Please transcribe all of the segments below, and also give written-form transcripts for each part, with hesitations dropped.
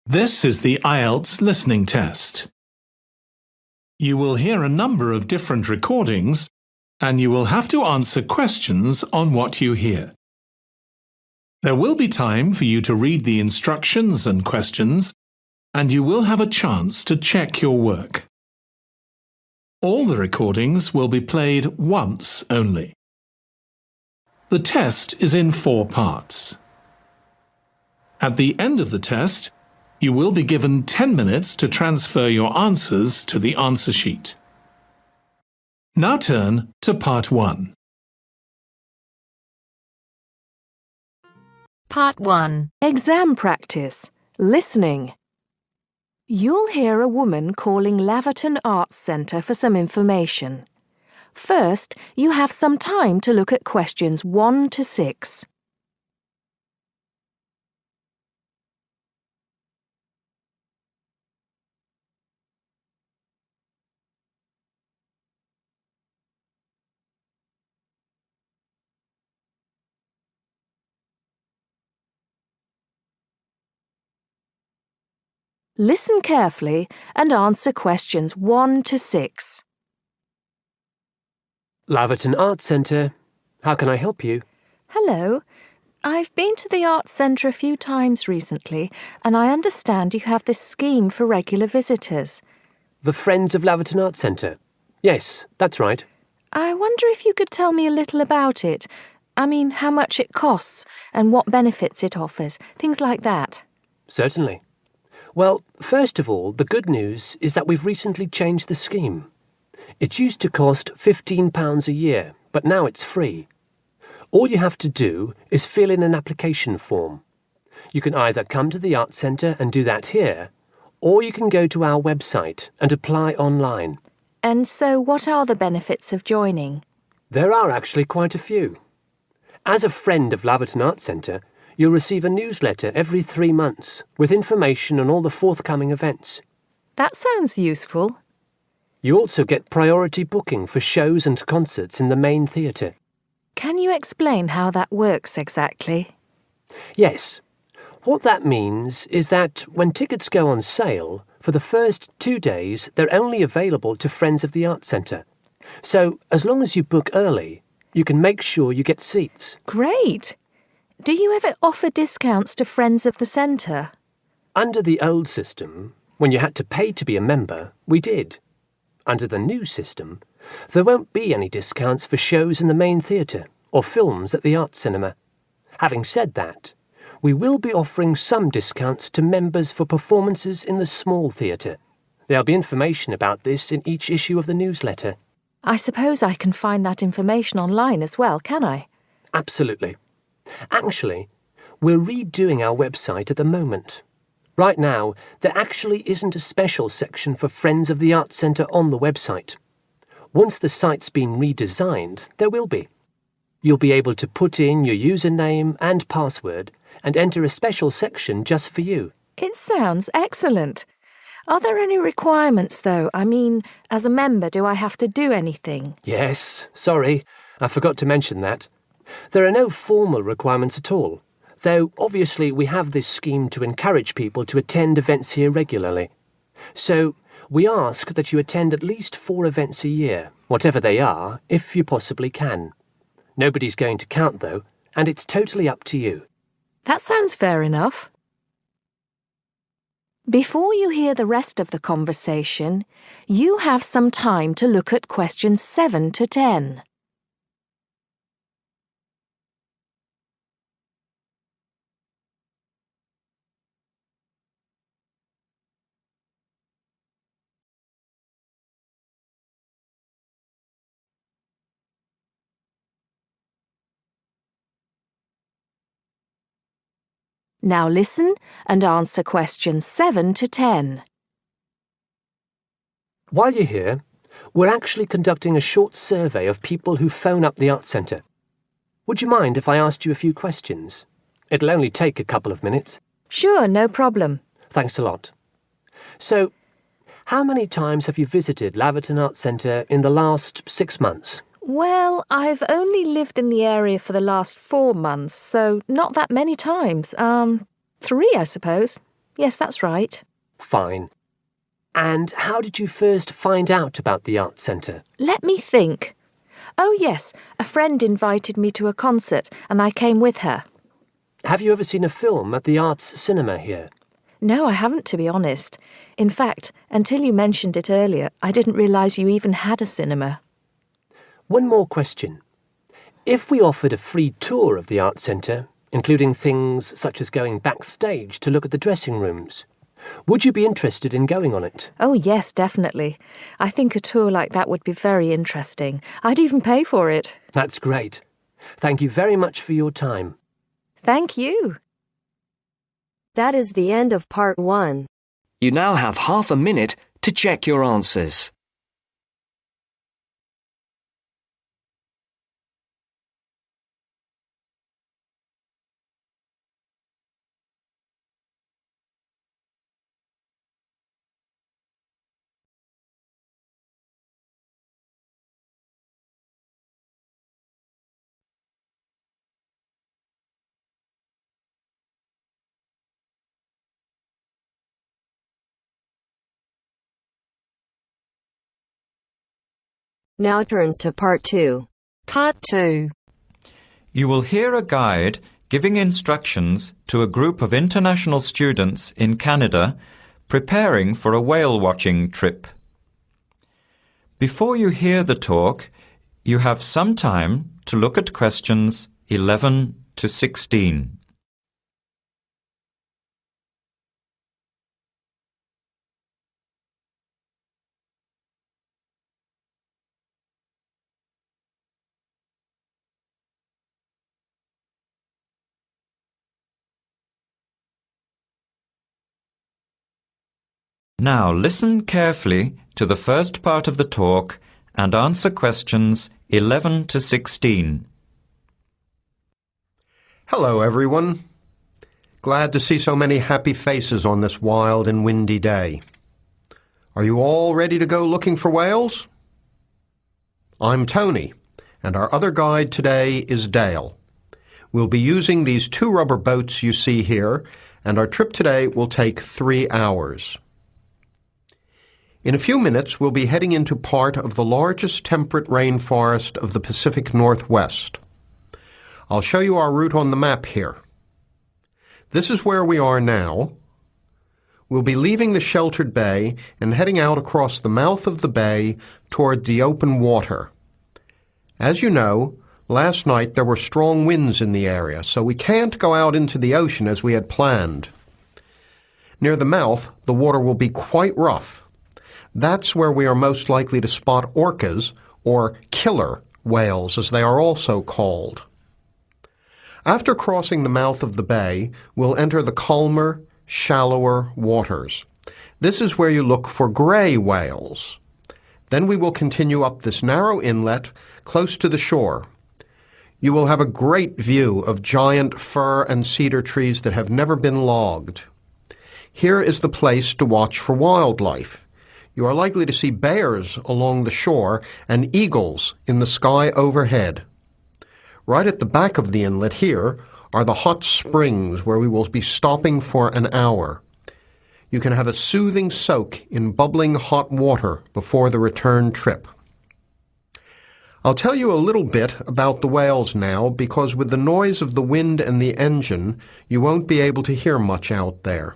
This is the Ielts listening test. You will hear a number of different recordings, and you will have to answer questions on what you hear. There will be time for you to read the instructions and questions, and you will have a chance to check your work. All the recordings will be played once only. The test is in 4 parts. At the end of the test, you will be given 10 minutes to transfer your answers to the answer sheet. Now turn to Part 1. Part 1. Exam practice. Listening. You'll hear a woman calling LAVERTON Arts Centre for some information. First, you have some time to look at questions 1 to 6. Listen carefully and answer questions 1 to 6. LAVERTON Arts Centre. How can I help you? Hello. I've been to the Arts Centre a few times recently, and I understand you have this scheme for regular visitors. The Friends of LAVERTON Arts Centre. Yes, that's right. I wonder if you could tell me a little about it. I mean, how much it costs and what benefits it offers, things like that. Certainly. Well, first of all, the good news is that we've recently changed the scheme. It used to cost £15 a year, but now it's free. All you have to do is fill in an application form. You can either come to the Arts Centre and do that here, or you can go to our website and apply online. And so what are the benefits of joining? There are actually quite a few. As a friend of LAVERTON Arts Centre, you'll receive a newsletter every 3 months with information on all the forthcoming events. That sounds useful. You also get priority booking for shows and concerts in the main theatre. Can you explain how that works exactly? Yes. What that means is that when tickets go on sale, for the first 2 days they're only available to Friends of the Arts Centre. So, as long as you book early, you can make sure you get seats. Great! Do you ever offer discounts to Friends of the Centre? Under the old system, when you had to pay to be a member, we did. Under the new system, there won't be any discounts for shows in the main theatre or films at the Arts Cinema. Having said that, we will be offering some discounts to members for performances in the small theatre. There'll be information about this in each issue of the newsletter. I suppose I can find that information online as well, can I? Absolutely. Actually, we're redoing our website at the moment. Right now, there actually isn't a special section for Friends of the Arts Centre on the website. Once the site's been redesigned, there will be. You'll be able to put in your username and password and enter a special section just for you. It sounds excellent. Are there any requirements, though? I mean, as a member, do I have to do anything? Yes, sorry, I forgot to mention that. There are no formal requirements at all, though obviously we have this scheme to encourage people to attend events here regularly. So we ask that you attend at least 4 events a year, whatever they are, if you possibly can. Nobody's going to count, though, and it's totally up to you. That sounds fair enough. Before you hear the rest of the conversation, you have some time to look at questions 7 to 10. Now listen and answer questions 7 to 10. While you're here, we're actually conducting a short survey of people who phone up the Arts Centre. Would you mind if I asked you a few questions? It'll only take a couple of minutes. Sure, no problem. Thanks a lot. So, how many times have you visited LAVERTON Arts Centre in the last 6 months? Well, I've only lived in the area for the last 4 months, so not that many times. 3, I suppose. Yes, that's right. Fine. And how did you first find out about the Arts Centre? Let me think. Oh, yes, a friend invited me to a concert and I came with her. Have you ever seen a film at the Arts Cinema here? No, I haven't, to be honest. In fact, until you mentioned it earlier, I didn't realise you even had a cinema. One more question. If we offered a free tour of the Arts Centre, including things such as going backstage to look at the dressing rooms, would you be interested in going on it? Oh, yes, definitely. I think a tour like that would be very interesting. I'd even pay for it. That's great. Thank you very much for your time. Thank you. That is the end of part 1. You now have half a minute to check your answers. Now turns to part 2. Part 2. You will hear a guide giving instructions to a group of international students in Canada preparing for a whale watching trip. Before you hear the talk, you have some time to look at questions 11 to 16. Now listen carefully to the first part of the talk and answer questions 11 to 16. Hello, everyone. Glad to see so many happy faces on this wild and windy day. Are you all ready to go looking for whales? I'm Tony, and our other guide today is Dale. We'll be using these 2 rubber boats you see here, and our trip today will take 3 hours. In a few minutes, we'll be heading into part of the largest temperate rainforest of the Pacific Northwest. I'll show you our route on the map here. This is where we are now. We'll be leaving the sheltered bay and heading out across the mouth of the bay toward the open water. As you know, last night there were strong winds in the area, so we can't go out into the ocean as we had planned. Near the mouth, the water will be quite rough. That's where we are most likely to spot orcas, or killer whales as they are also called. After crossing the mouth of the bay, we'll enter the calmer, shallower waters. This is where you look for gray whales. Then we will continue up this narrow inlet close to the shore. You will have a great view of giant fir and cedar trees that have never been logged. Here is the place to watch for wildlife. You are likely to see bears along the shore and eagles in the sky overhead. Right at the back of the inlet here are the hot springs where we will be stopping for an hour. You can have a soothing soak in bubbling hot water before the return trip. I'll tell you a little bit about the whales now because with the noise of the wind and the engine, you won't be able to hear much out there.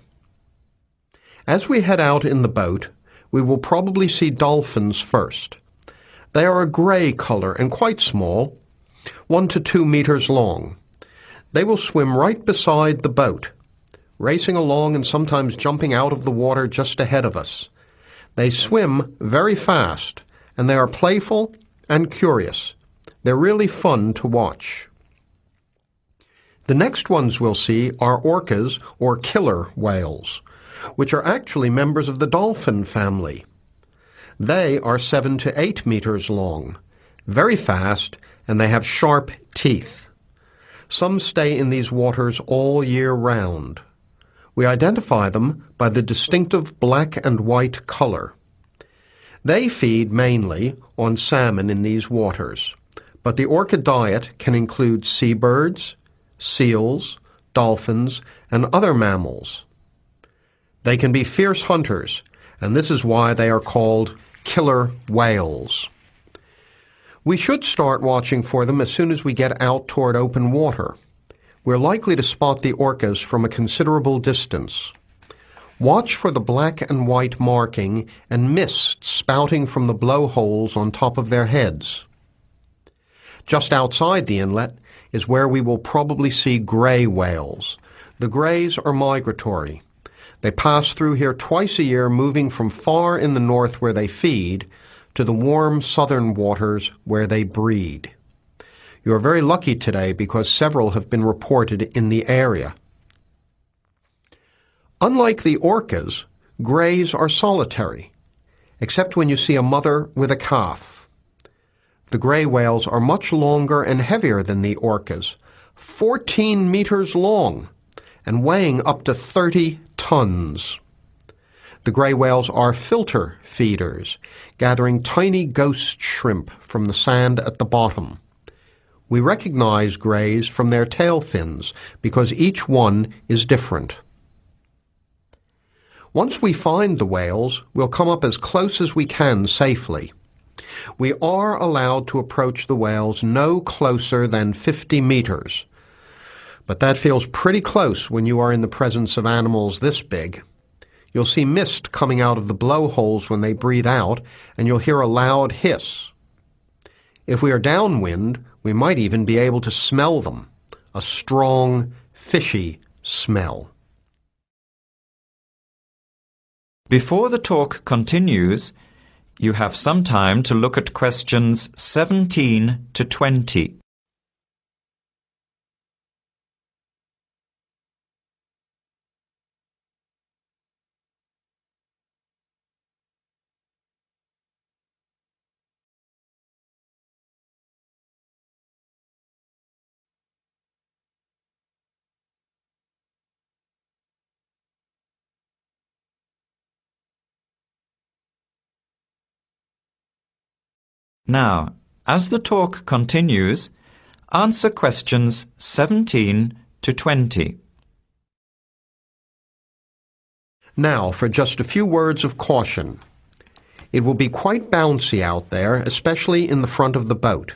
As we head out in the boat, we will probably see dolphins first. They are a gray color and quite small, 1 to 2 meters long. They will swim right beside the boat, racing along and sometimes jumping out of the water just ahead of us. They swim very fast, and they are playful and curious. They're really fun to watch. The next ones we'll see are orcas, or killer whales, which are actually members of the dolphin family. They are 7 to 8 meters long, very fast, and they have sharp teeth. Some stay in these waters all year round. We identify them by the distinctive black and white color. They feed mainly on salmon in these waters, but the orca diet can include seabirds, seals, dolphins, and other mammals. They can be fierce hunters, and this is why they are called killer whales. We should start watching for them as soon as we get out toward open water. We're likely to spot the orcas from a considerable distance. Watch for the black and white marking and mist spouting from the blowholes on top of their heads. Just outside the inlet is where we will probably see gray whales. The grays are migratory. They pass through here twice a year, moving from far in the north where they feed to the warm southern waters where they breed. You are very lucky today because several have been reported in the area. Unlike the orcas, grays are solitary, except when you see a mother with a calf. The gray whales are much longer and heavier than the orcas, 14 meters long and weighing up to 30 tons. The gray whales are filter feeders, gathering tiny ghost shrimp from the sand at the bottom. We recognize grays from their tail fins because each one is different. Once we find the whales, we'll come up as close as we can safely. We are allowed to approach the whales no closer than 50 meters, but that feels pretty close when you are in the presence of animals this big. You'll see mist coming out of the blowholes when they breathe out, and you'll hear a loud hiss. If we are downwind, we might even be able to smell them, a strong, fishy smell. Before the talk continues, you have some time to look at questions 17 to 20. Now, as the talk continues, answer questions 17 to 20. Now, for just a few words of caution. It will be quite bouncy out there, especially in the front of the boat.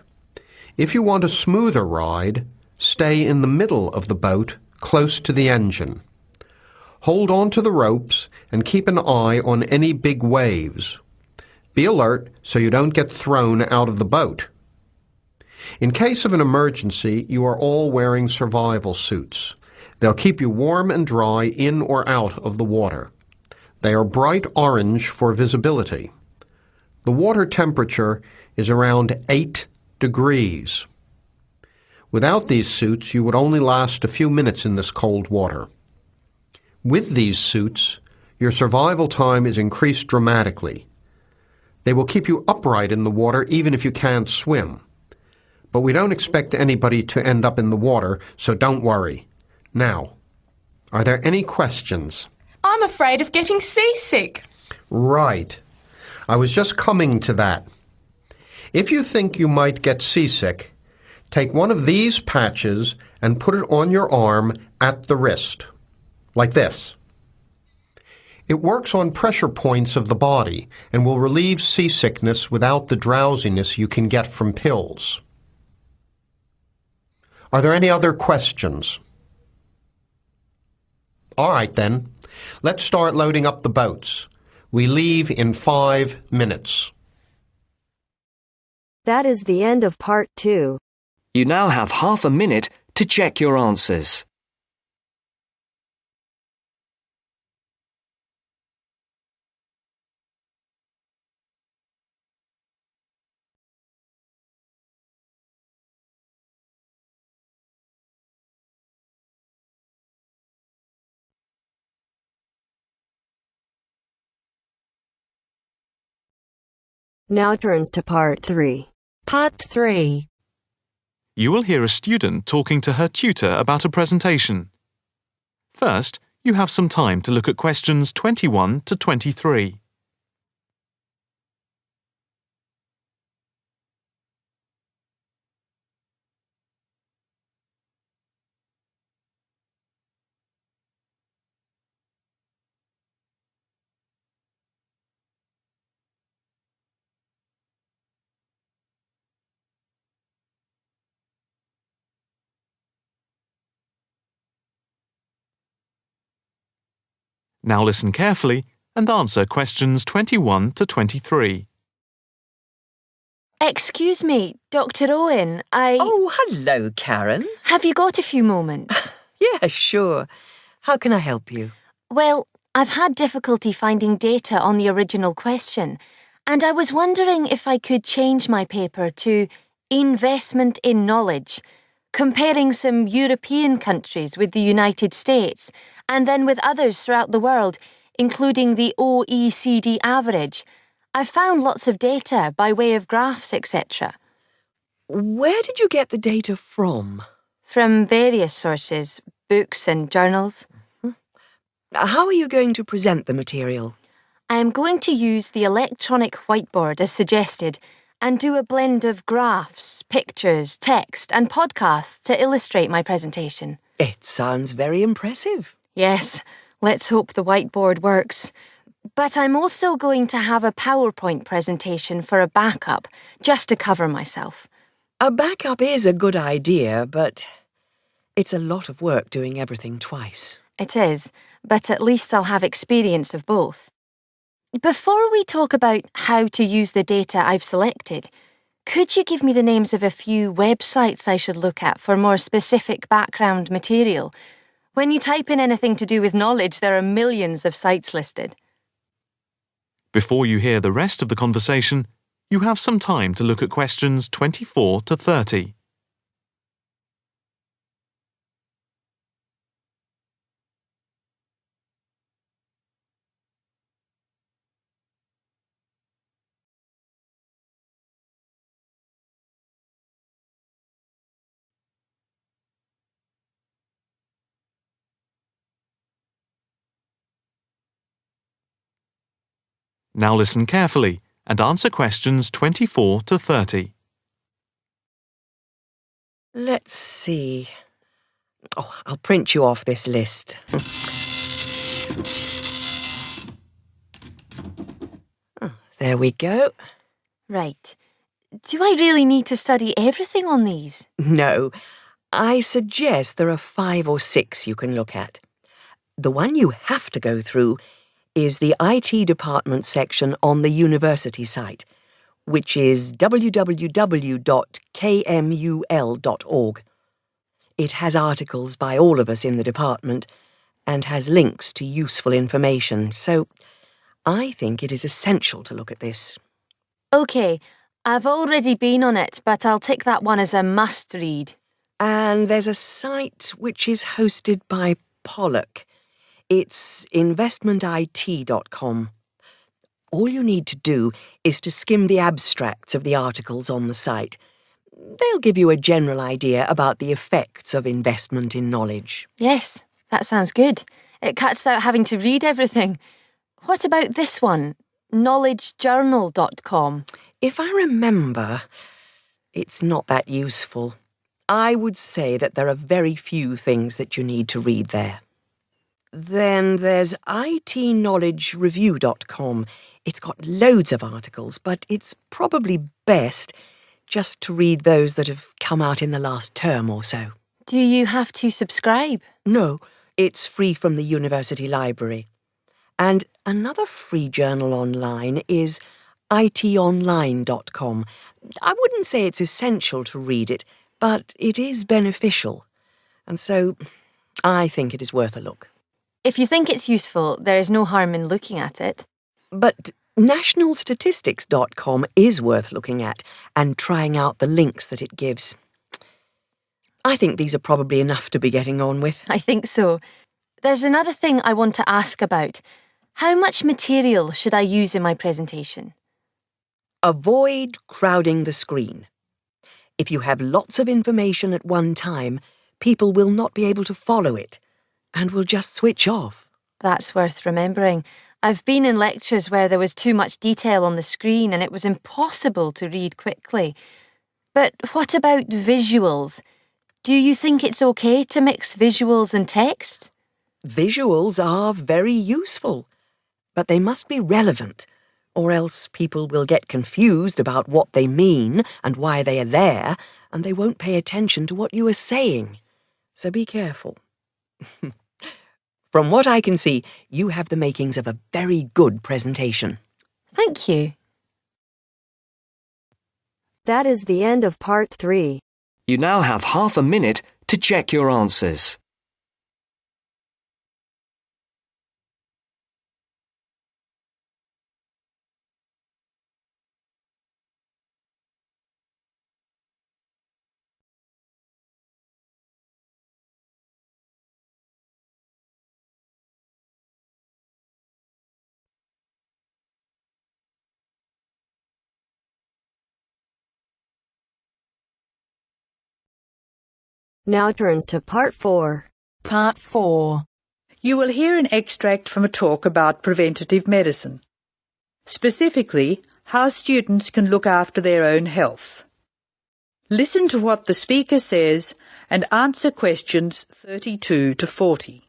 If you want a smoother ride, stay in the middle of the boat, close to the engine. Hold on to the ropes and keep an eye on any big waves. Be alert so you don't get thrown out of the boat. In case of an emergency, you are all wearing survival suits. They'll keep you warm and dry in or out of the water. They are bright orange for visibility. The water temperature is around 8 degrees. Without these suits, you would only last a few minutes in this cold water. With these suits, your survival time is increased dramatically. They will keep you upright in the water even if you can't swim. But we don't expect anybody to end up in the water, so don't worry. Now, are there any questions? I'm afraid of getting seasick. Right. I was just coming to that. If you think you might get seasick, take one of these patches and put it on your arm at the wrist, like this. It works on pressure points of the body and will relieve seasickness without the drowsiness you can get from pills. Are there any other questions? All right then, let's start loading up the boats. We leave in 5 minutes. That is the end of part 2. You now have half a minute to check your answers. Now turns to part 3. Part 3. You will hear a student talking to her tutor about a presentation. First, you have some time to look at questions 21 to 23. Now listen carefully and answer questions 21 to 23. Excuse me, Dr. Owen, Oh, hello, Karen. Have you got a few moments? Yeah, sure. How can I help you? Well, I've had difficulty finding data on the original question, and I was wondering if I could change my paper to Investment in Knowledge, comparing some European countries with the United States, and then with others throughout the world, including the OECD average. I found lots of data by way of graphs, etc. Where did you get the data from? From various sources, books and journals. How are you going to present the material? I am going to use the electronic whiteboard as suggested and do a blend of graphs, pictures, text and podcasts to illustrate my presentation. It sounds very impressive. Yes, let's hope the whiteboard works. But I'm also going to have a PowerPoint presentation for a backup, just to cover myself. A backup is a good idea, but it's a lot of work doing everything twice. It is, but at least I'll have experience of both. Before we talk about how to use the data I've selected, could you give me the names of a few websites I should look at for more specific background material? When you type in anything to do with knowledge, there are millions of sites listed. Before you hear the rest of the conversation, you have some time to look at questions 24 to 30. Now listen carefully and answer questions 24 to 30. Let's see. Oh, I'll print you off this list. Oh, there we go. Right. Do I really need to study everything on these? No, I suggest there are 5 or 6 you can look at. The one you have to go through is the IT department section on the university site, which is www.kmul.org. It has articles by all of us in the department and has links to useful information, so I think it is essential to look at this. OK, I've already been on it, but I'll tick that one as a must-read. And there's a site which is hosted by Pollock. It's investmentit.com. All you need to do is to skim the abstracts of the articles on the site. They'll give you a general idea about the effects of investment in knowledge. Yes, that sounds good. It cuts out having to read everything. What about this one? knowledgejournal.com. If I remember, it's not that useful. I would say that there are very few things that you need to read there. Then there's itknowledgereview.com. It's got loads of articles, but it's probably best just to read those that have come out in the last term or so. Do you have to subscribe? No, it's free from the university library. And another free journal online is itonline.com. I wouldn't say it's essential to read it, but it is beneficial. And so I think it is worth a look. If you think it's useful, there is no harm in looking at it. But nationalstatistics.com is worth looking at and trying out the links that it gives. I think these are probably enough to be getting on with. I think so. There's another thing I want to ask about. How much material should I use in my presentation? Avoid crowding the screen. If you have lots of information at one time, people will not be able to follow it and will just switch off. That's worth remembering. I've been in lectures where there was too much detail on the screen and it was impossible to read quickly. But what about visuals? Do you think it's okay to mix visuals and text? Visuals are very useful, but they must be relevant, or else people will get confused about what they mean and why they are there, and they won't pay attention to what you are saying. So be careful. From what I can see, you have the makings of a very good presentation. Thank you. That is the end of part 3. You now have half a minute to check your answers. Now turns to part 4. Part 4. You will hear an extract from a talk about preventative medicine. Specifically, how students can look after their own health. Listen to what the speaker says and answer questions 32 to 40.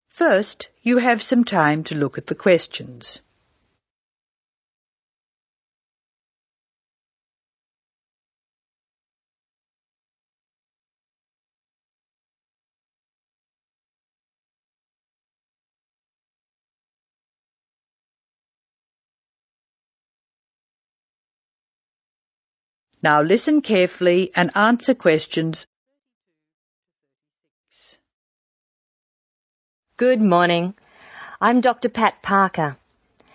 First, you have some time to look at the questions. Now listen carefully and answer questions. Good morning. I'm Dr. Pat Parker,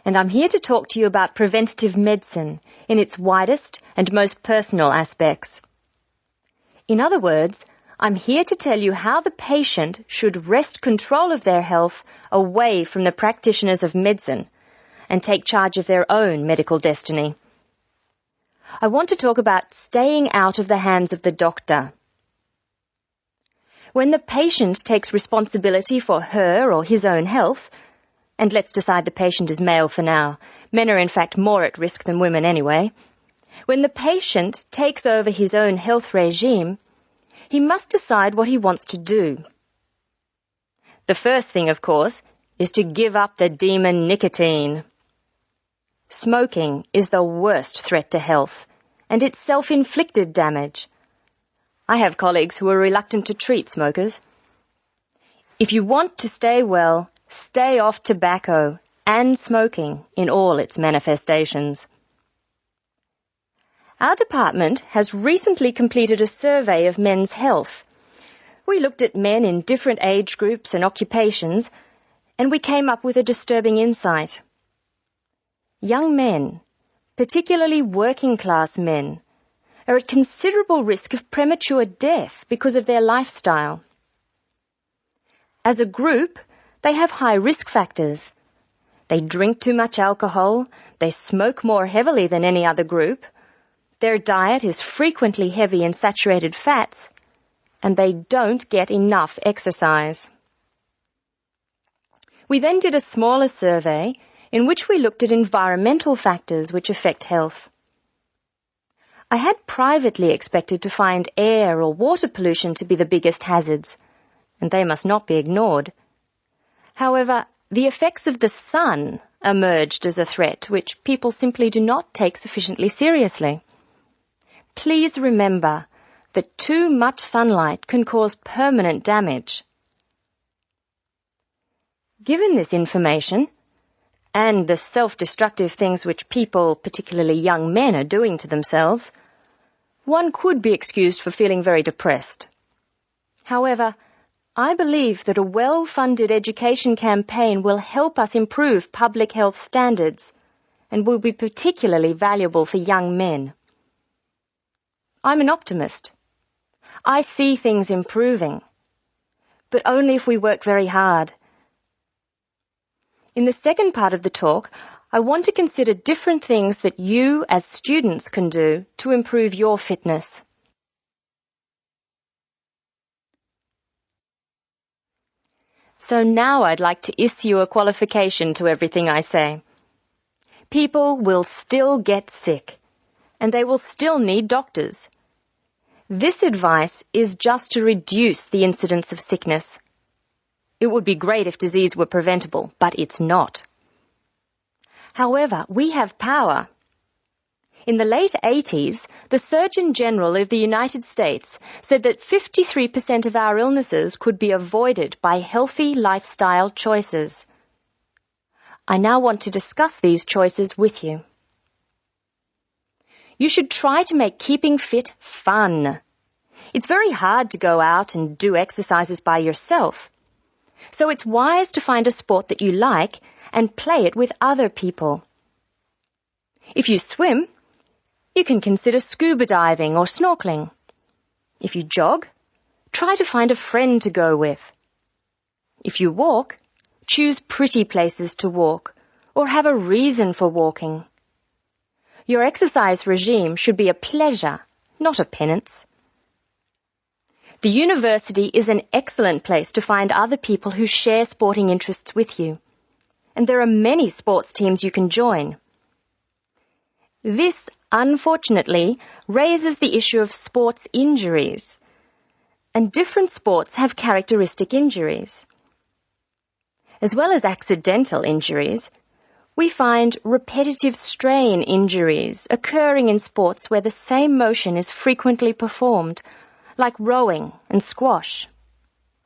and I'm here to talk to you about preventative medicine in its widest and most personal aspects. In other words, I'm here to tell you how the patient should wrest control of their health away from the practitioners of medicine and take charge of their own medical destiny. I want to talk about staying out of the hands of the doctor. When the patient takes responsibility for her or his own health, and let's decide the patient is male for now, men are in fact more at risk than women anyway, when the patient takes over his own health regime, he must decide what he wants to do. The first thing, of course, is to give up the demon nicotine. Smoking is the worst threat to health, and it's self-inflicted damage. I have colleagues who are reluctant to treat smokers. If you want to stay well, stay off tobacco and smoking in all its manifestations. Our department has recently completed a survey of men's health. We looked at men in different age groups and occupations, and we came up with a disturbing insight. Young men, particularly working-class men, are at considerable risk of premature death because of their lifestyle. As a group, they have high risk factors. They drink too much alcohol, they smoke more heavily than any other group, their diet is frequently heavy in saturated fats, and they don't get enough exercise. We then did a smaller survey in which we looked at environmental factors which affect health. I had privately expected to find air or water pollution to be the biggest hazards, and they must not be ignored. However, the effects of the sun emerged as a threat which people simply do not take sufficiently seriously. Please remember that too much sunlight can cause permanent damage. Given this information, and the self-destructive things which people, particularly young men, are doing to themselves, one could be excused for feeling very depressed. However, I believe that a well-funded education campaign will help us improve public health standards and will be particularly valuable for young men. I'm an optimist. I see things improving, but only if we work very hard. In the second part of the talk, I want to consider different things that you as students can do to improve your fitness. So now I'd like to issue a qualification to everything I say. People will still get sick, and they will still need doctors. This advice is just to reduce the incidence of sickness. It would be great if disease were preventable, but it's not. However, we have power. In the late 80s, the Surgeon General of the United States said that 53% of our illnesses could be avoided by healthy lifestyle choices. I now want to discuss these choices with you. You should try to make keeping fit fun. It's very hard to go out and do exercises by yourself. So it's wise to find a sport that you like and play it with other people. If you swim, you can consider scuba diving or snorkeling. If you jog, try to find a friend to go with. If you walk, choose pretty places to walk or have a reason for walking. Your exercise regime should be a pleasure, not a penance. The university is an excellent place to find other people who share sporting interests with you, and there are many sports teams you can join. This, unfortunately, raises the issue of sports injuries, and different sports have characteristic injuries. As well as accidental injuries, we find repetitive strain injuries occurring in sports where the same motion is frequently performed, like rowing and squash.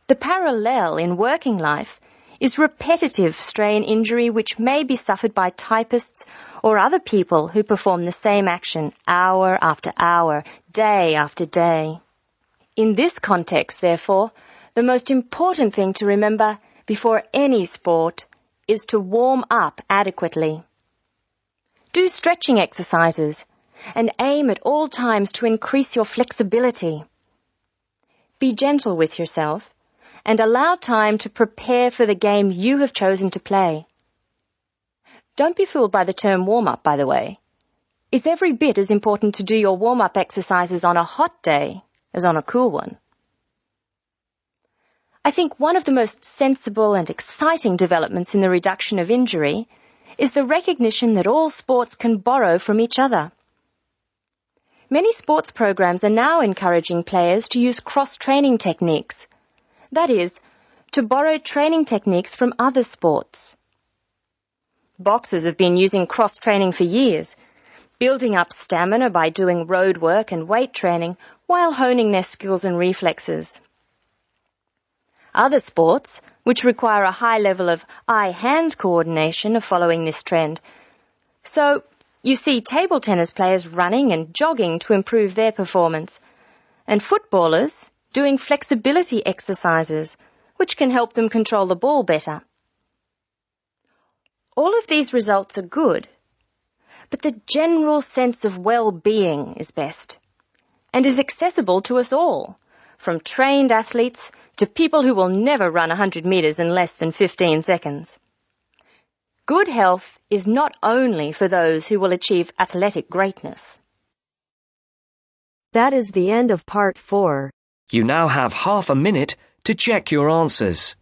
The parallel in working life is repetitive strain injury which may be suffered by typists or other people who perform the same action hour after hour, day after day. In this context, therefore, the most important thing to remember before any sport is to warm up adequately. Do stretching exercises and aim at all times to increase your flexibility. Be gentle with yourself and allow time to prepare for the game you have chosen to play. Don't be fooled by the term warm-up, by the way. It's every bit as important to do your warm-up exercises on a hot day as on a cool one. I think one of the most sensible and exciting developments in the reduction of injury is the recognition that all sports can borrow from each other. Many sports programs are now encouraging players to use cross-training techniques. That is, to borrow training techniques from other sports. Boxers have been using cross-training for years, building up stamina by doing road work and weight training while honing their skills and reflexes. Other sports, which require a high level of eye-hand coordination, are following this trend. So, you see table tennis players running and jogging to improve their performance, and footballers doing flexibility exercises, which can help them control the ball better. All of these results are good, but the general sense of well-being is best, and is accessible to us all, from trained athletes to people who will never run 100 meters in less than 15 seconds. Good health is not only for those who will achieve athletic greatness. That is the end of part 4. You now have half a minute to check your answers.